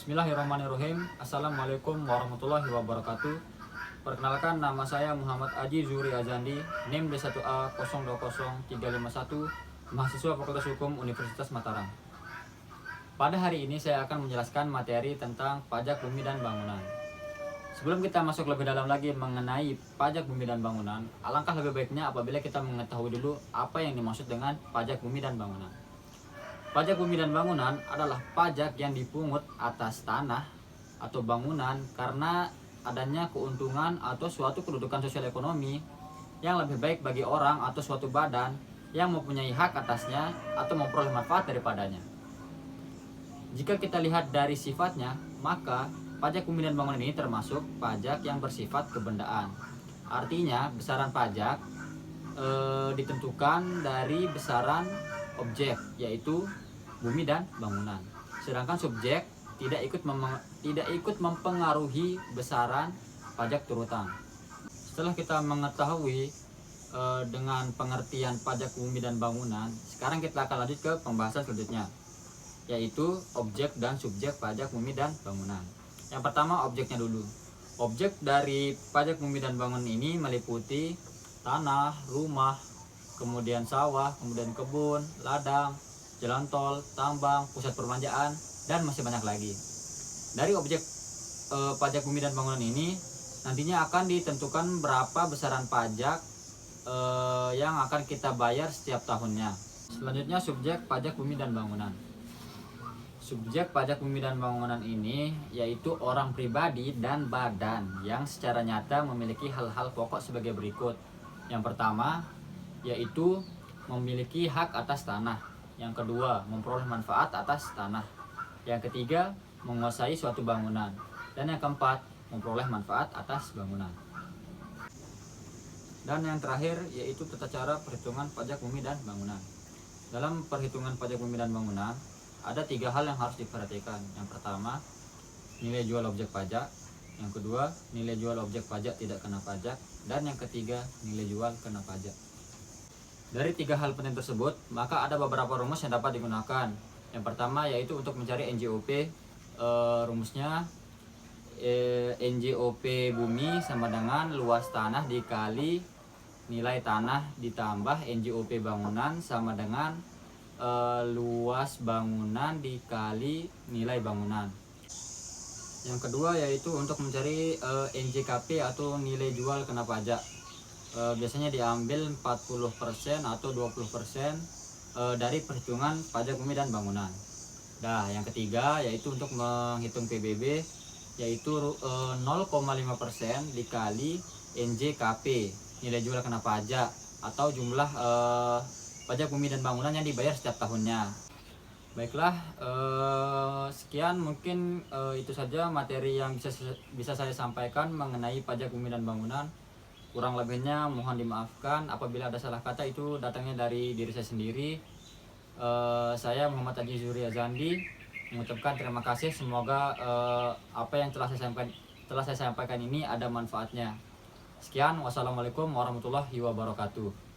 Bismillahirrahmanirrahim. Assalamualaikum warahmatullahi wabarakatuh. Perkenalkan, nama saya Muhammad Aji Zuri Azandi, NIM D1A 020351, mahasiswa Fakultas Hukum Universitas Mataram. Pada hari ini saya akan menjelaskan materi tentang pajak bumi dan bangunan. Sebelum kita masuk lebih dalam lagi mengenai pajak bumi dan bangunan, alangkah lebih baiknya apabila kita mengetahui dulu apa yang dimaksud dengan pajak bumi dan bangunan. Pajak bumi dan bangunan adalah pajak yang dipungut atas tanah atau bangunan karena adanya keuntungan atau suatu kedudukan sosial ekonomi yang lebih baik bagi orang atau suatu badan yang mempunyai hak atasnya atau memperoleh manfaat daripadanya. Jika kita lihat dari sifatnya, maka pajak bumi dan bangunan ini termasuk pajak yang bersifat kebendaan. Artinya besaran pajak ditentukan dari besaran objek, yaitu bumi dan bangunan. Sedangkan subjek tidak ikut mempengaruhi besaran pajak turutang. Setelah kita mengetahui dengan pengertian pajak bumi dan bangunan, sekarang kita akan lanjut ke pembahasan selanjutnya, yaitu objek dan subjek pajak bumi dan bangunan. Yang pertama, objeknya dulu. Objek dari pajak bumi dan bangunan ini meliputi tanah, rumah, kemudian sawah, kemudian kebun, ladang, jalan tol, tambang, pusat perbelanjaan, dan masih banyak lagi. Dari objek pajak bumi dan bangunan ini nantinya akan ditentukan berapa besaran pajak yang akan kita bayar setiap tahunnya. Selanjutnya, subjek pajak bumi dan bangunan. Subjek pajak bumi dan bangunan ini yaitu orang pribadi dan badan yang secara nyata memiliki hal-hal pokok sebagai berikut. Yang pertama, yaitu memiliki hak atas tanah. Yang kedua, memperoleh manfaat atas tanah. Yang ketiga, menguasai suatu bangunan. Dan yang keempat, memperoleh manfaat atas bangunan. Dan yang terakhir, yaitu tata cara perhitungan pajak bumi dan bangunan. Dalam perhitungan pajak bumi dan bangunan, ada 3 hal yang harus diperhatikan. Yang pertama, nilai jual objek pajak. Yang kedua, nilai jual objek pajak tidak kena pajak. Dan yang ketiga, nilai jual kena pajak. Dari 3 hal penting tersebut, maka ada beberapa rumus yang dapat digunakan. Yang pertama yaitu untuk mencari NJOP. Rumusnya NJOP bumi sama dengan luas tanah dikali nilai tanah ditambah NJOP bangunan sama dengan luas bangunan dikali nilai bangunan. Yang kedua yaitu untuk mencari NJKP atau nilai jual kena pajak. Biasanya diambil 40% atau 20% dari perhitungan pajak bumi dan bangunan. Nah, yang ketiga yaitu untuk menghitung PBB, yaitu 0,5% dikali NJKP, nilai jual kena pajak, atau jumlah pajak bumi dan bangunan yang dibayar setiap tahunnya. Baiklah, sekian mungkin itu saja materi yang bisa saya sampaikan mengenai pajak bumi dan bangunan. Kurang lebihnya mohon dimaafkan apabila ada salah kata, itu datangnya dari diri saya sendiri. Saya Muhammad Aji Zuri Azandi mengucapkan terima kasih. Semoga apa yang telah saya sampaikan ini ada manfaatnya. Sekian, wassalamualaikum warahmatullahi wabarakatuh.